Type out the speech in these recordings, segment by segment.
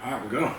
Alright, we're going.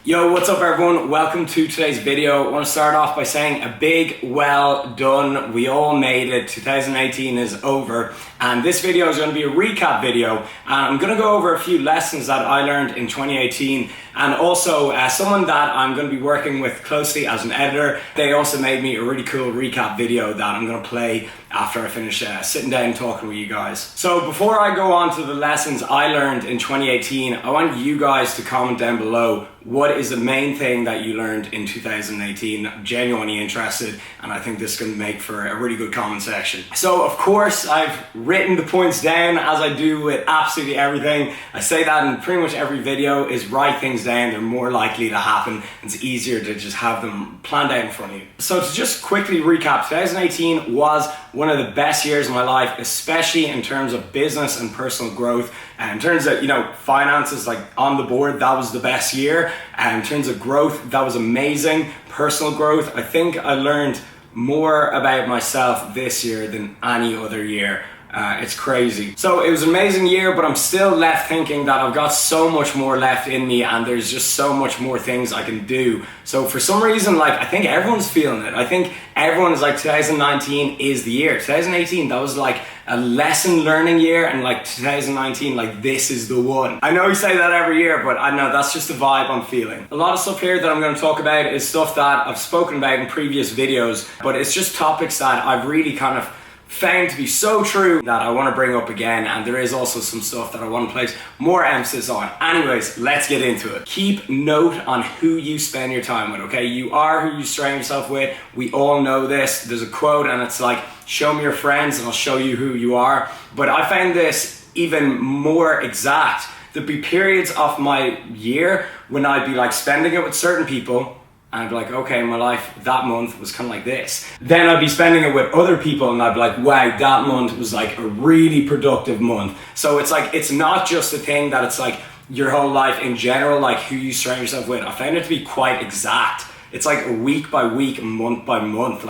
Yo, what's up everyone? Welcome to today's video. I want to start off by saying a big well done. We all made it. 2018 is over. And this video is going to be a recap video. And I'm going to go over a few lessons that I learned in 2018. And also someone that I'm going to be working with closely as an editor. They also made me a really cool recap video that I'm going to play after I finish sitting down and talking with you guys. So before I go on to the lessons I learned in 2018, I want you guys to comment down below what is the main thing that you learned in 2018. I'm genuinely interested, and I think this is going to make for a really good comment section. So of course I've written the points down, as I do with absolutely everything. I say that in pretty much every video, is write things down. They're more likely to happen. It's easier to just have them planned out in front of you. So to just quickly recap, 2018 was one of the best years of my life, especially in terms of business and personal growth. And in terms of, finances, like on the board, that was the best year. And in terms of growth, that was amazing. Personal growth, I think I learned more about myself this year than any other year. It's crazy. So it was an amazing year, but I'm still left thinking that I've got so much more left in me and there's just so much more things I can do. So for some reason, I think everyone's feeling it. I think everyone is like, 2019 is the year. 2018, that was like a lesson learning year, and 2019, this is the one. I know we say that every year, but I know that's just the vibe I'm feeling. A lot of stuff here that I'm going to talk about is stuff that I've spoken about in previous videos, but it's just topics that I've really kind of found to be so true that I want to bring up again, and there is also some stuff that I want to place more emphasis on. Anyways, let's get into it. Keep note on who you spend your time with, okay? You are who you surround yourself with. We all know this. There's a quote and it's like, show me your friends and I'll show you who you are. But I found this even more exact. There'd be periods of my year when I'd be spending it with certain people, and I'd be like, okay, my life that month was kind of like this. Then I'd be spending it with other people and I'd be like, wow, that month was a really productive month. So it's not just a thing that it's your whole life in general, who you surround yourself with. I found it to be quite exact. It's week by week, month by month.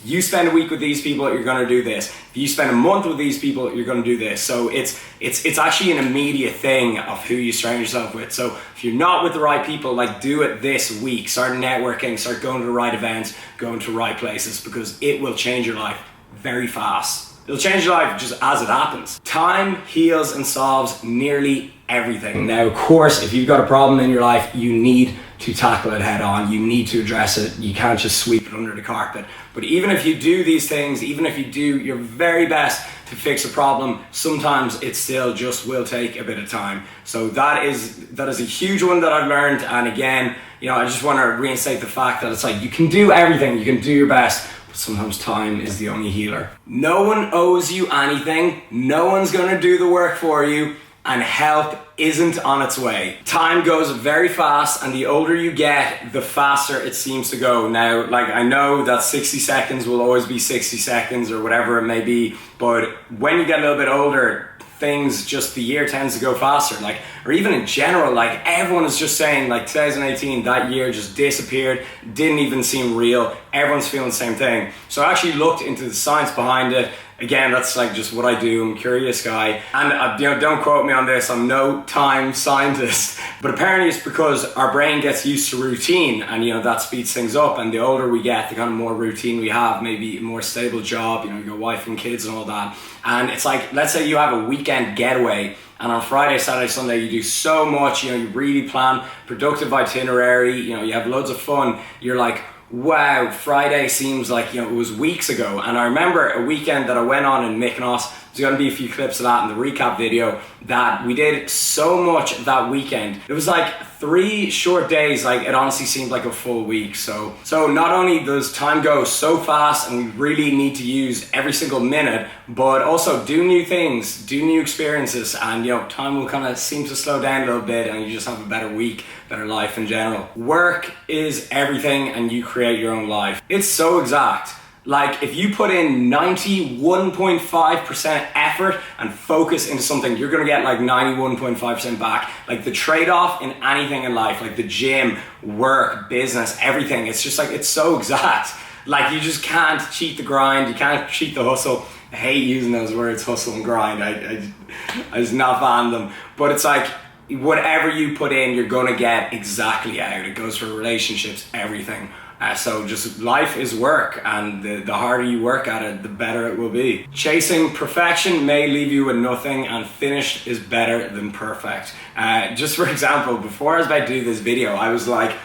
You spend a week with these people, you're gonna do this. If you spend a month with these people, you're gonna do this. So it's actually an immediate thing of who you surround yourself with. So if you're not with the right people, do it this week. Start networking, start going to the right events, going to the right places, because it will change your life very fast. It'll change your life just as it happens. Time heals and solves nearly everything. Now, of course, if you've got a problem in your life, you need to tackle it head on. You need to address it. You can't just sweep it under the carpet. But even if you do these things, even if you do your very best to fix a problem, sometimes it still just will take a bit of time. So that is a huge one that I've learned. And again, I just want to reinstate the fact that it's you can do everything, you can do your best, but sometimes time is the only healer. No one owes you anything. No one's going to do the work for you. And help isn't on its way. Time goes very fast, and the older you get, the faster it seems to go. Now, I know that 60 seconds will always be 60 seconds or whatever it may be, but when you get a little bit older, the year tends to go faster. Or even in general, everyone is just saying 2018, that year just disappeared, didn't even seem real. Everyone's feeling the same thing. So I actually looked into the science behind it. Again, that's just what I do. I'm a curious guy. And don't quote me on this, I'm no time scientist. But apparently it's because our brain gets used to routine, and that speeds things up. And the older we get, the kind of more routine we have, maybe a more stable job, your wife and kids and all that. And it's let's say you have a weekend getaway, and on Friday, Saturday, Sunday, you do so much, you really plan productive itinerary, you have loads of fun. You're wow, Friday seems it was weeks ago. And I remember a weekend that I went on in Mykonos. There's going to be a few clips of that in the recap video, that we did so much that weekend. It was 3 short days. It honestly seemed like a full week. So not only does time go so fast and we really need to use every single minute, but also do new things, do new experiences, and time will kind of seem to slow down a little bit, and you just have a better week, better life in general. Work is everything, and you create your own life. It's so exact. If you put in 91.5% effort and focus into something, you're gonna get 91.5% back. The trade-off in anything in life, the gym, work, business, everything, it's just it's so exact. You just can't cheat the grind, you can't cheat the hustle. I hate using those words, hustle and grind. I just not fan them. But it's whatever you put in, you're gonna get exactly out. It goes for relationships, everything. So just life is work, and the harder you work at it, the better it will be. Chasing perfection may leave you with nothing, and finished is better than perfect. Just for example, before I was about to do this video, I was like,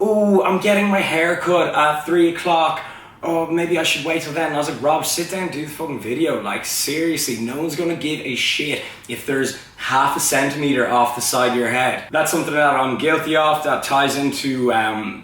oh, I'm getting my hair cut at 3 o'clock. Oh, maybe I should wait till then. And I was like, Rob, sit down and do the fucking video. Like, seriously, no one's gonna give a shit if there's half a centimeter off the side of your head. That's something that I'm guilty of. That ties into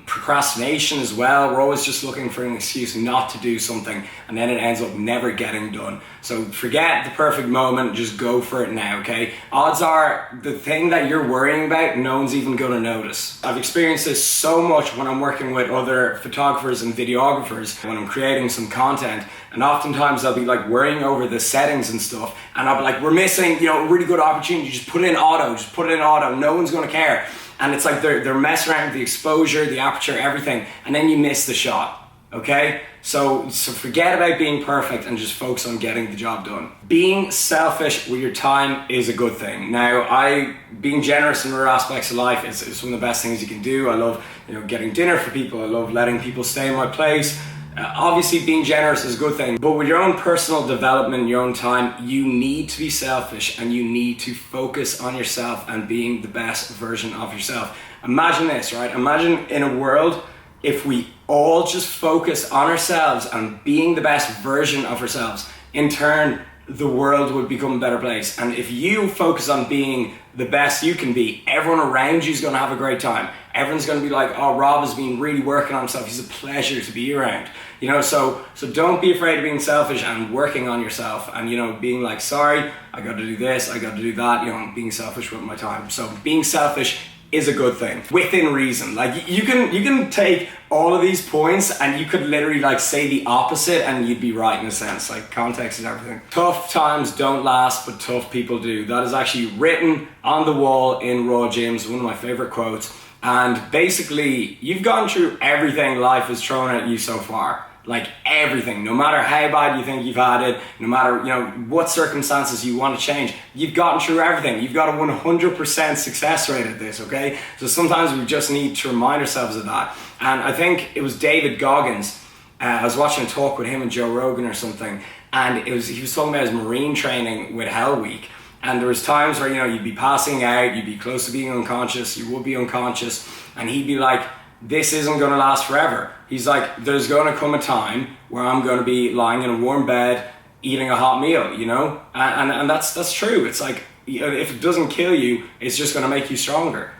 procrastination as well. We're always just looking for an excuse not to do something, and then it ends up never getting done. So forget the perfect moment, just go for it now, okay? Odds are the thing that you're worrying about, no one's even gonna notice. I've experienced this so much when I'm working with other photographers and videographers, when I'm creating some content, and oftentimes I'll be like worrying over the settings and stuff, and I'll be like, we're missing, you know, a really good opportunity, just put it in auto, no one's gonna care. And it's like they're messing around with the exposure, the aperture, everything, and then you miss the shot, okay? So forget about being perfect and just focus on getting the job done. Being selfish with your time is a good thing. Now, being generous in other aspects of life is one of the best things you can do. I love, you know, getting dinner for people. I love letting people stay in my place. Obviously being generous is a good thing, but with your own personal development, your own time, you need to be selfish, and you need to focus on yourself and being the best version of yourself. Imagine this, right? Imagine in a world if we all just focus on ourselves and being the best version of ourselves. In turn, the world would become a better place. And if you focus on being the best you can be, everyone around you is going to have a great time. Everyone's going to be like, oh, Rob has been really working on himself. He's a pleasure to be around. You know, so don't be afraid of being selfish and working on yourself, and, you know, being like, sorry, I got to do this, I got to do that, you know, being selfish with my time. So being selfish is a good thing, within reason. Like, you can take all of these points and you could literally like say the opposite and you'd be right in a sense. Like, context is everything. Tough times don't last, but tough people do. That is actually written on the wall in Raw Gyms, one of my favorite quotes. And basically, you've gone through everything life has thrown at you so far. Like, everything, no matter how bad you think you've had it, no matter, you know, what circumstances you want to change, you've gotten through everything. You've got a 100% success rate at this, okay? So sometimes we just need to remind ourselves of that. And I think it was David Goggins, I was watching a talk with him and Joe Rogan or something, and he was talking about his marine training with Hell Week. And there was times where, you know, you'd be passing out, you'd be close to being unconscious, you would be unconscious, and he'd be like, this isn't gonna last forever. He's like, there's gonna come a time where I'm gonna be lying in a warm bed, eating a hot meal, you know? And that's true. It's like, if it doesn't kill you, it's just gonna make you stronger.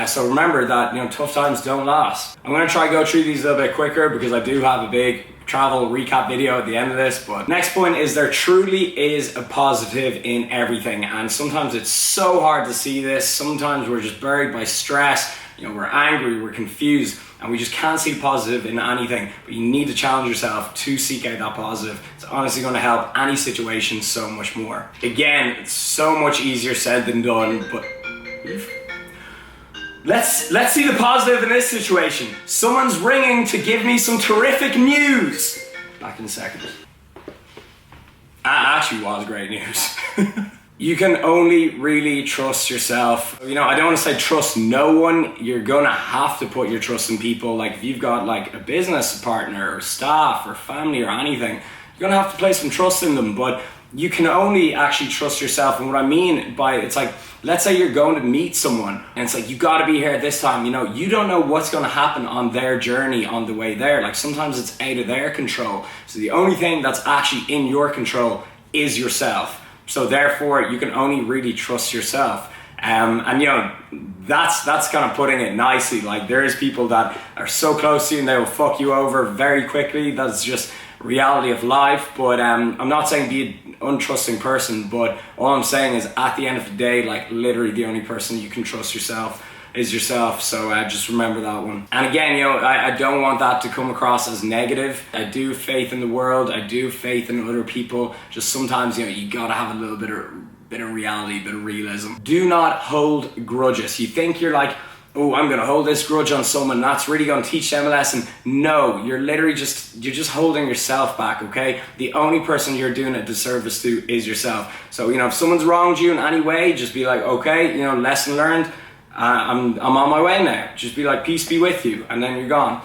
So remember that, you know, tough times don't last. I'm gonna try to go through these a little bit quicker because I do have a big travel recap video at the end of this. But next point is, there truly is a positive in everything. And sometimes it's so hard to see this. Sometimes we're just buried by stress. You know, we're angry, we're confused, and we just can't see positive in anything. But you need to challenge yourself to seek out that positive. It's honestly going to help any situation so much more. Again, it's so much easier said than done, but let's see the positive in this situation. Someone's ringing to give me some terrific news. Back in a second. That actually was great news. You can only really trust yourself. You know, I don't want to say trust no one. You're gonna have to put your trust in people. Like, if you've got like a business partner or staff or family or anything, you're gonna have to place some trust in them. But you can only actually trust yourself. And what I mean by it's like, let's say you're going to meet someone and it's like, you gotta be here at this time. You know, you don't know what's gonna happen on their journey on the way there. Like, sometimes it's out of their control. So the only thing that's actually in your control is yourself. So therefore, you can only really trust yourself. And you know, that's kind of putting it nicely. Like, there's people that are so close to you and they will fuck you over very quickly. That's just reality of life. But I'm not saying be an untrusting person, but all I'm saying is, at the end of the day, like, literally the only person you can trust yourself is yourself. So just remember that one. And again, you know, I don't want that to come across as negative. I do have faith in the world. I do have faith in other people. Just sometimes, you know, you gotta have a little bit of reality, a bit of realism. Do not hold grudges. You think you're like oh, I'm gonna hold this grudge on someone, that's really gonna teach them a lesson. No, you're literally just holding yourself back, okay? The only person you're doing a disservice to is yourself. So, if someone's wronged you in any way, just be like, okay, lesson learned, I'm on my way now. Just be like, peace be with you, and then you're gone.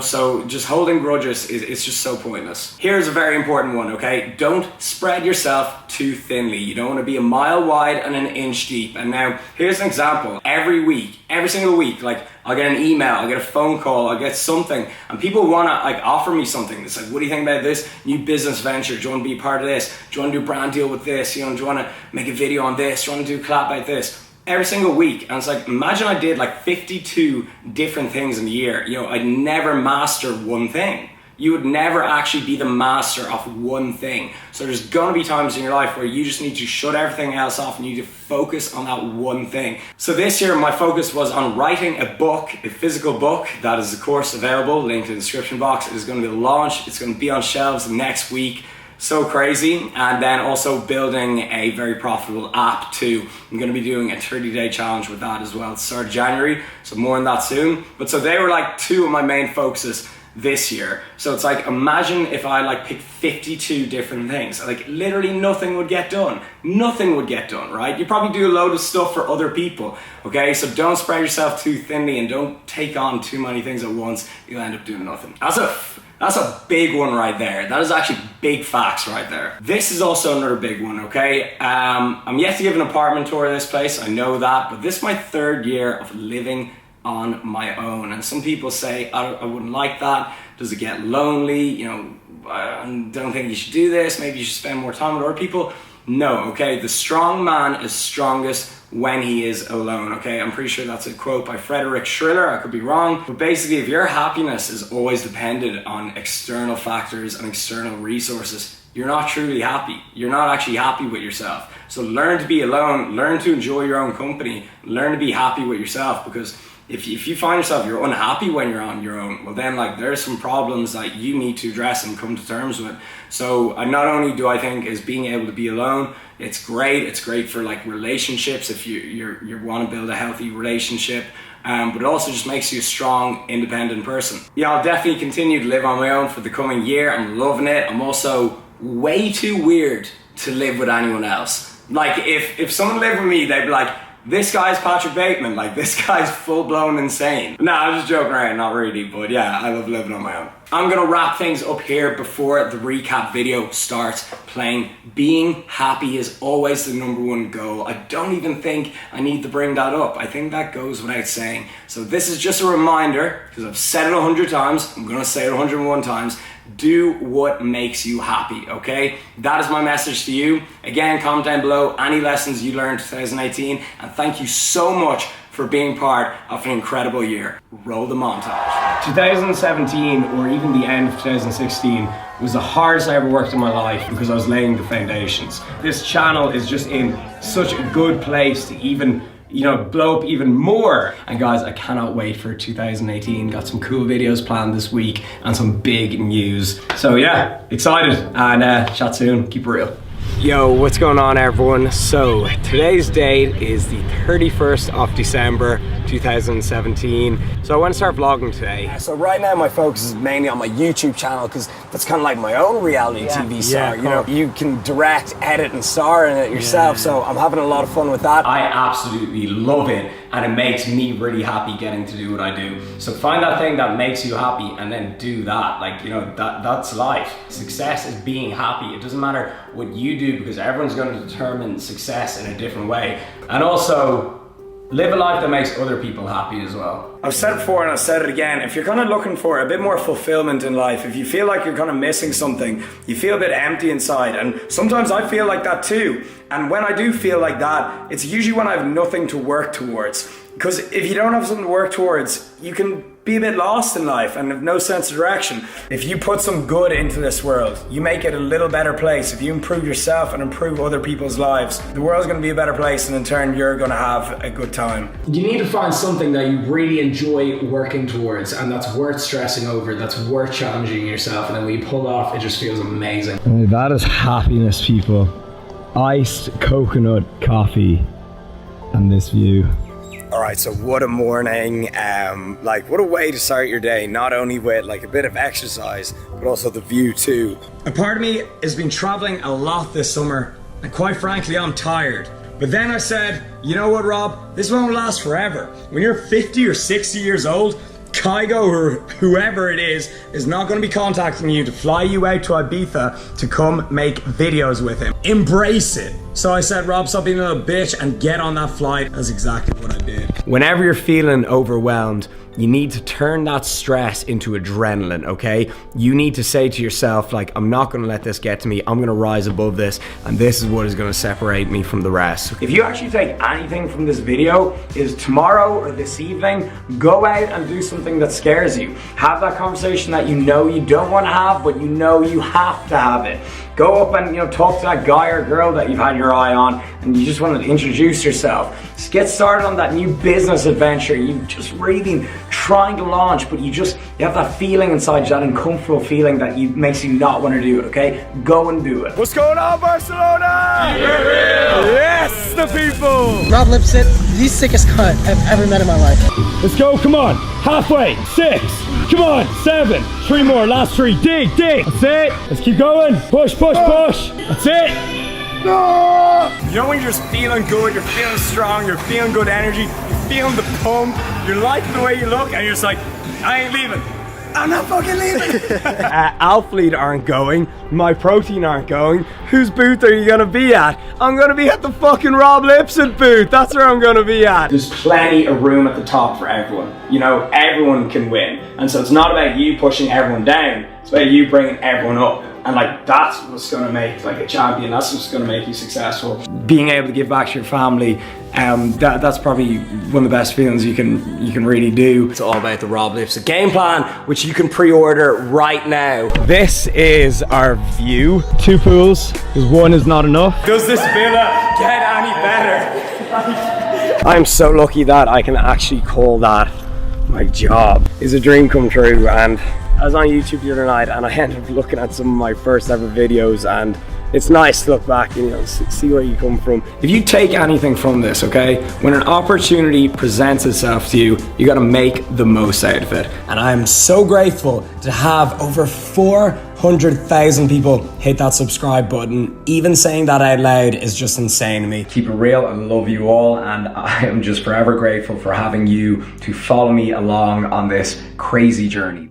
So just holding grudges it's just so pointless. Here's a very important one, okay? Don't spread yourself too thinly. You don't want to be a mile wide and an inch deep. And now here's an example. Every single week, like I'll get an email, I'll get a phone call, I'll get something, and people want to like offer me something. It's like, what do you think about this new business venture? Do you want to be a part of this? Do you want to do a brand deal with this? Do you want to make a video on this? Do you want to do a collab about this? Every single week. And it's like, imagine I did like 52 different things in a year. I'd never master one thing. You would never actually be the master of one thing. So there's gonna be times in your life where you just need to shut everything else off and you need to focus on that one thing. So this year my focus was on writing a book, a physical book. That is of course available, linked in the description box. It is gonna be launched, it's gonna be on shelves next week. So crazy. And then also building a very profitable app too. I'm going to be doing a 30-day challenge with that as well. It's start of January, so more on that soon. But so they were like two of my main focuses this year. So it's like, imagine if I like picked 52 different things. Like literally nothing would get done. Nothing would get done, right? You probably do a load of stuff for other people, okay? So don't spread yourself too thinly and don't take on too many things at once. You'll end up doing nothing. That's a big one right there. That is actually big facts right there. This is also another big one, okay? I'm yet to give an apartment tour of this place, I know that, but this is my 3rd year of living on my own. And some people say, I wouldn't like that. Does it get lonely? I don't think you should do this. Maybe you should spend more time with other people. No, okay? The strong man is strongest when he is alone, okay? I'm pretty sure that's a quote by Frederick Schiller, I could be wrong. But basically, if your happiness is always dependent on external factors and external resources, you're not truly happy. You're not actually happy with yourself. So learn to be alone, learn to enjoy your own company, learn to be happy with yourself, because if you find yourself you're unhappy when you're on your own, well then like there's some problems that you need to address and come to terms with. So not only do I think is being able to be alone, it's great for like relationships if you want to build a healthy relationship, but it also just makes you a strong, independent person. Yeah, I'll definitely continue to live on my own for the coming year. I'm loving it. I'm also way too weird to live with anyone else. Like if someone lived with me, they'd be like, this guy's Patrick Bateman, like this guy's full-blown insane. Nah, I'm just joking around, not really, but yeah, I love living on my own. I'm gonna wrap things up here before the recap video starts playing. Being happy is always the #1 goal. I don't even think I need to bring that up. I think that goes without saying. So this is just a reminder, because I've said it 100 times, I'm gonna say it 101 times, do what makes you happy, okay? That is my message to you. Again, comment down below any lessons you learned in 2018, and thank you so much for being part of an incredible year. Roll the montage. 2017, or even the end of 2016, was the hardest I ever worked in my life because I was laying the foundations. This channel is just in such a good place to even blow up even more. And guys, I cannot wait for 2018. Got some cool videos planned this week and some big news. So yeah, excited, and chat soon, keep it real. Yo, what's going on everyone? So today's date is the 31st of December 2017. So I want to start vlogging today. So right now my focus is mainly on my YouTube channel because that's kind of like my own reality TV star. Yeah, you can direct, edit and star in it yourself. So I'm having a lot of fun with that. I absolutely love it, and it makes me really happy getting to do what I do. So find that thing that makes you happy and then do that. Like, that's life. Success is being happy. It doesn't matter what you do because everyone's going to determine success in a different way. And also, live a life that makes other people happy as well. I've said it before and I've said it again, if you're kind of looking for a bit more fulfillment in life, if you feel like you're kind of missing something, you feel a bit empty inside, and sometimes I feel like that too. And when I do feel like that, it's usually when I have nothing to work towards. Because if you don't have something to work towards, you can be a bit lost in life and have no sense of direction. If you put some good into this world, you make it a little better place. If you improve yourself and improve other people's lives, the world's gonna be a better place, and in turn, you're gonna have a good time. You need to find something that you really enjoy working towards, and that's worth stressing over, that's worth challenging yourself, and then when you pull it off, it just feels amazing. That is happiness, people. Iced coconut coffee and this view. All right, so what a morning. Like, what a way to start your day, not only with like a bit of exercise, but also the view too. A part of me has been traveling a lot this summer, and quite frankly, I'm tired. But then I said, you know what, Rob? This won't last forever. When you're 50 or 60 years old, Kygo or whoever it is not going to be contacting you to fly you out to Ibiza to come make videos with him. Embrace it. So I said, Rob, stop being a little bitch and get on that flight. That's exactly what I did. Whenever you're feeling overwhelmed, you need to turn that stress into adrenaline, okay? You need to say to yourself, like, I'm not gonna let this get to me. I'm gonna rise above this, and this is what is gonna separate me from the rest. If you actually take anything from this video, is tomorrow or this evening, go out and do something that scares you. Have that conversation that you know you don't wanna have, but you know you have to have it. Go up and talk to that guy or girl that you've had your eye on and you just want to introduce yourself. Just get started on that new business adventure you've just really been trying to launch, but you have that feeling inside you, that uncomfortable feeling that makes you not want to do it, okay? Go and do it. What's going on, Barcelona? Yes, the people! Rob Lipsett, the sickest cunt I've ever met in my life. Let's go, come on. Halfway, 6. Come on, 7. 3 more, last 3. Dig. That's it. Let's keep going. Push. That's it. No! You know when you're just feeling good, you're feeling strong, you're feeling good energy, you're feeling the pump, you're liking the way you look, and you're just like, I ain't leaving. I'm not fucking leaving. Alfleet aren't going. My Protein aren't going. Whose booth are you gonna be at? I'm gonna be at the fucking Rob Lipsett booth. That's where I'm gonna be at. There's plenty of room at the top for everyone. Everyone can win. And so it's not about you pushing everyone down. It's about you bringing everyone up. And like, that's what's gonna make like a champion. That's what's gonna make you successful. Being able to give back to your family, that's probably one of the best feelings you can really do. It's all about the Rob Lipsett game plan, which you can pre-order right now. This is our view. 2 pools, because 1 is not enough. Does this villa get any better? I'm so lucky that I can actually call that my job. It's a dream come true, and I was on YouTube the other night and I ended up looking at some of my first ever videos, and it's nice to look back and see where you come from. If you take anything from this, okay, when an opportunity presents itself to you, you gotta make the most out of it. And I'm so grateful to have over 400,000 people hit that subscribe button. Even saying that out loud is just insane to me. Keep it real, I love you all, and I am just forever grateful for having you to follow me along on this crazy journey.